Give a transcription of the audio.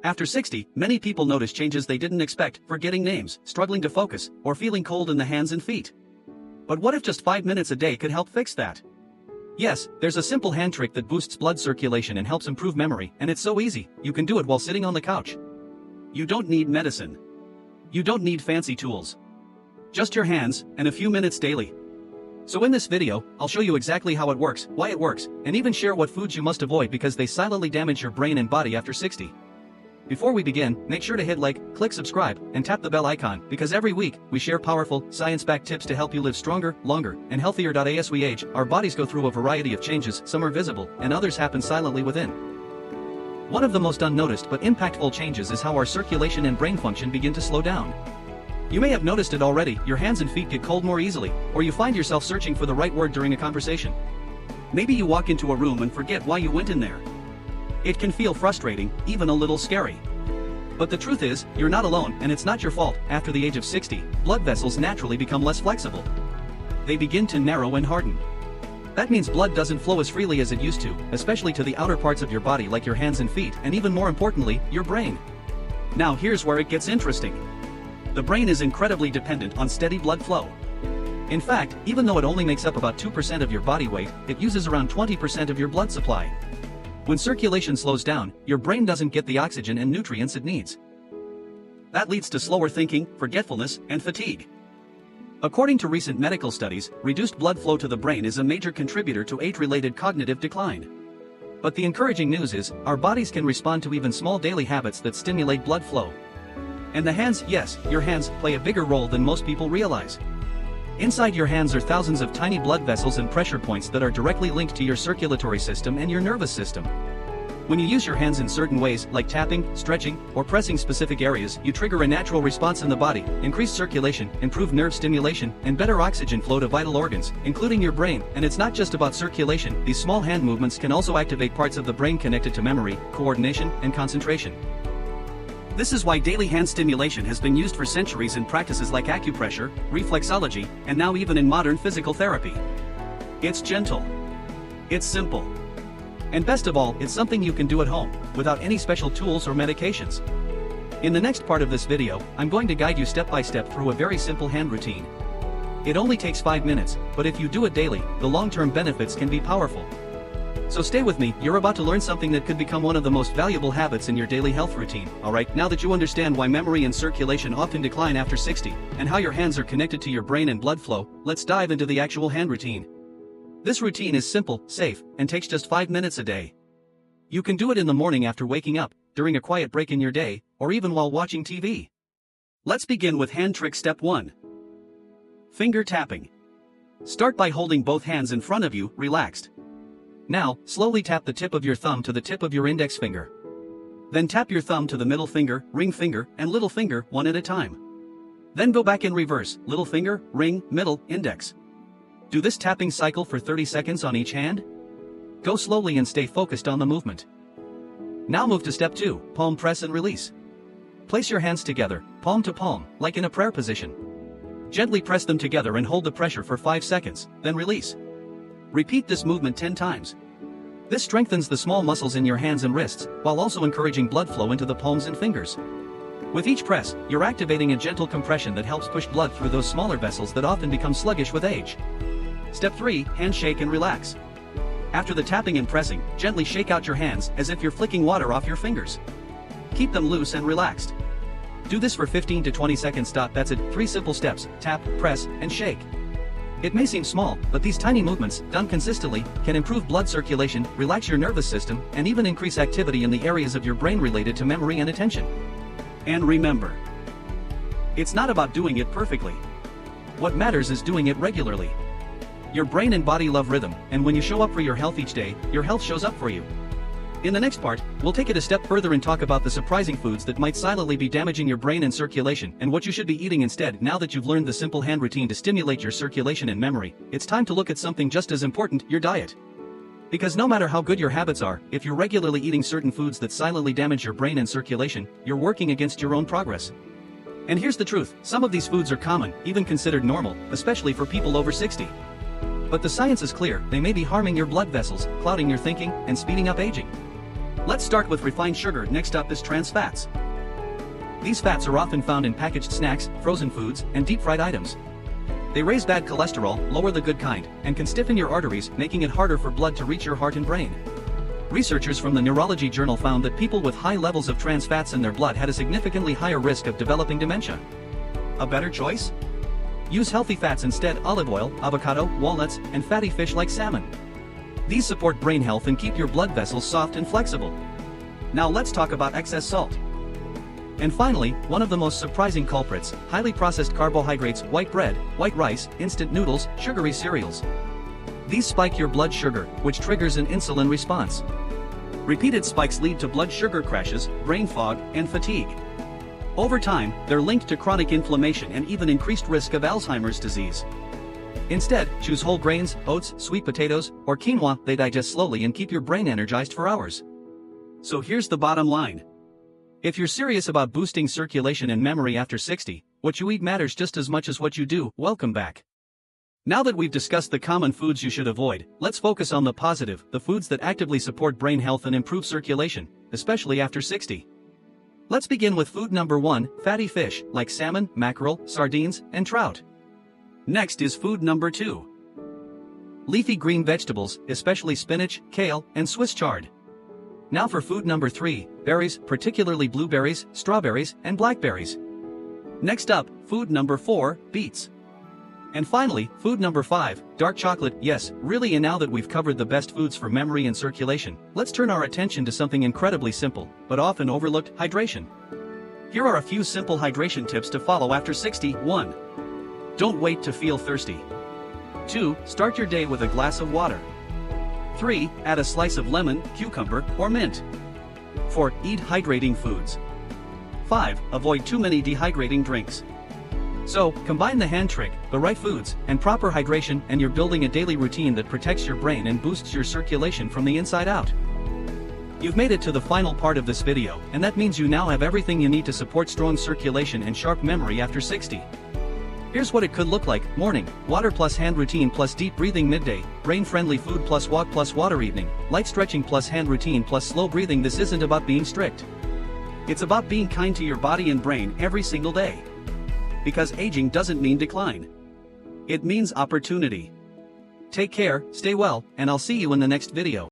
After 60, many people notice changes they didn't expect, forgetting names, struggling to focus, or feeling cold in the hands and feet. But what if just 5 minutes a day could help fix that? Yes, there's a simple hand trick that boosts blood circulation and helps improve memory, and it's so easy, you can do it while sitting on the couch. You don't need medicine. You don't need fancy tools. Just your hands, and a few minutes daily. So in this video, I'll show you exactly how it works, why it works, and even share what foods you must avoid because they silently damage your brain and body after 60. Before we begin, make sure to hit like, click subscribe, and tap the bell icon, because every week, we share powerful, science-backed tips to help you live stronger, longer, and healthier. As we age, our bodies go through a variety of changes, some are visible, and others happen silently within. One of the most unnoticed but impactful changes is how our circulation and brain function begin to slow down. You may have noticed it already, your hands and feet get cold more easily, or you find yourself searching for the right word during a conversation. Maybe you walk into a room and forget why you went in there. It can feel frustrating, even a little scary. But the truth is, you're not alone, and it's not your fault. After the age of 60, blood vessels naturally become less flexible. They begin to narrow and harden. That means blood doesn't flow as freely as it used to, especially to the outer parts of your body like your hands and feet, and even more importantly, your brain. Now here's where it gets interesting. The brain is incredibly dependent on steady blood flow. In fact, even though it only makes up about 2% of your body weight, it uses around 20% of your blood supply. When circulation slows down, your brain doesn't get the oxygen and nutrients it needs. That leads to slower thinking, forgetfulness, and fatigue. According to recent medical studies, reduced blood flow to the brain is a major contributor to age-related cognitive decline. But the encouraging news is, our bodies can respond to even small daily habits that stimulate blood flow. And the hands, yes, your hands, play a bigger role than most people realize. Inside your hands are thousands of tiny blood vessels and pressure points that are directly linked to your circulatory system and your nervous system. When you use your hands in certain ways, like tapping, stretching, or pressing specific areas, you trigger a natural response in the body, increased circulation, improved nerve stimulation, and better oxygen flow to vital organs, including your brain. And it's not just about circulation, these small hand movements can also activate parts of the brain connected to memory, coordination, and concentration. This is why daily hand stimulation has been used for centuries in practices like acupressure, reflexology, and now even in modern physical therapy. It's gentle. It's simple. And best of all, it's something you can do at home, without any special tools or medications. In the next part of this video, I'm going to guide you step by step through a very simple hand routine. It only takes 5 minutes, but if you do it daily, the long-term benefits can be powerful. So stay with me, you're about to learn something that could become one of the most valuable habits in your daily health routine. Alright, now that you understand why memory and circulation often decline after 60, and how your hands are connected to your brain and blood flow, let's dive into the actual hand routine. This routine is simple, safe, and takes just 5 minutes a day. You can do it in the morning after waking up, during a quiet break in your day, or even while watching TV. Let's begin with hand trick step 1. Finger tapping. Start by holding both hands in front of you, relaxed. Now, slowly tap the tip of your thumb to the tip of your index finger. Then tap your thumb to the middle finger, ring finger, and little finger, one at a time. Then go back in reverse, little finger, ring, middle, index. Do this tapping cycle for 30 seconds on each hand. Go slowly and stay focused on the movement. Now move to step 2, palm press and release. Place your hands together, palm to palm, like in a prayer position. Gently press them together and hold the pressure for 5 seconds, then release. Repeat this movement 10 times. This strengthens the small muscles in your hands and wrists, while also encouraging blood flow into the palms and fingers. With each press, you're activating a gentle compression that helps push blood through those smaller vessels that often become sluggish with age. Step 3, handshake and relax. After the tapping and pressing, gently shake out your hands as if you're flicking water off your fingers. Keep them loose and relaxed. Do this for 15 to 20 seconds. That's it, 3 simple steps: tap, press, and shake. It may seem small, but these tiny movements, done consistently, can improve blood circulation, relax your nervous system, and even increase activity in the areas of your brain related to memory and attention. And remember, it's not about doing it perfectly. What matters is doing it regularly. Your brain and body love rhythm, and when you show up for your health each day, your health shows up for you. In the next part, we'll take it a step further and talk about the surprising foods that might silently be damaging your brain and circulation, and what you should be eating instead. Now that you've learned the simple hand routine to stimulate your circulation and memory, it's time to look at something just as important, your diet. Because no matter how good your habits are, if you're regularly eating certain foods that silently damage your brain and circulation, you're working against your own progress. And here's the truth, some of these foods are common, even considered normal, especially for people over 60. But the science is clear, they may be harming your blood vessels, clouding your thinking, and speeding up aging. Let's start with refined sugar. Next up is trans fats. These fats are often found in packaged snacks, frozen foods, and deep-fried items. They raise bad cholesterol, lower the good kind, and can stiffen your arteries, making it harder for blood to reach your heart and brain. Researchers from the Neurology Journal found that people with high levels of trans fats in their blood had a significantly higher risk of developing dementia. A better choice? Use healthy fats instead: olive oil, avocado, walnuts, and fatty fish like salmon. These support brain health and keep your blood vessels soft and flexible. Now let's talk about excess salt. And finally, one of the most surprising culprits: highly processed carbohydrates, white bread, white rice, instant noodles, sugary cereals. These spike your blood sugar, which triggers an insulin response. Repeated spikes lead to blood sugar crashes, brain fog, and fatigue. Over time, they're linked to chronic inflammation and even increased risk of Alzheimer's disease. Instead, choose whole grains, oats, sweet potatoes, or quinoa. They digest slowly and keep your brain energized for hours. So here's the bottom line. If you're serious about boosting circulation and memory after 60, what you eat matters just as much as what you do. Welcome back. Now that we've discussed the common foods you should avoid, let's focus on the positive, the foods that actively support brain health and improve circulation, especially after 60. Let's begin with food number 1, fatty fish, like salmon, mackerel, sardines, and trout. Next is food number 2. Leafy green vegetables, especially spinach, kale, and Swiss chard. Now for food number 3, berries, particularly blueberries, strawberries, and blackberries. Next up, food number 4, beets. And finally, food number 5, dark chocolate. Yes, really. And now that we've covered the best foods for memory and circulation, let's turn our attention to something incredibly simple, but often overlooked: hydration. Here are a few simple hydration tips to follow after 60. 1. Don't wait to feel thirsty. 2. Start your day with a glass of water. 3. Add a slice of lemon, cucumber, or mint. 4. Eat hydrating foods. 5. Avoid too many dehydrating drinks. So, combine the hand trick, the right foods, and proper hydration, and you're building a daily routine that protects your brain and boosts your circulation from the inside out. You've made it to the final part of this video, and that means you now have everything you need to support strong circulation and sharp memory after 60. Here's what it could look like: morning, water plus hand routine plus deep breathing; midday, brain-friendly food plus walk plus water; evening, light stretching plus hand routine plus slow breathing. This isn't about being strict. It's about being kind to your body and brain every single day. Because aging doesn't mean decline. It means opportunity. Take care, stay well, and I'll see you in the next video.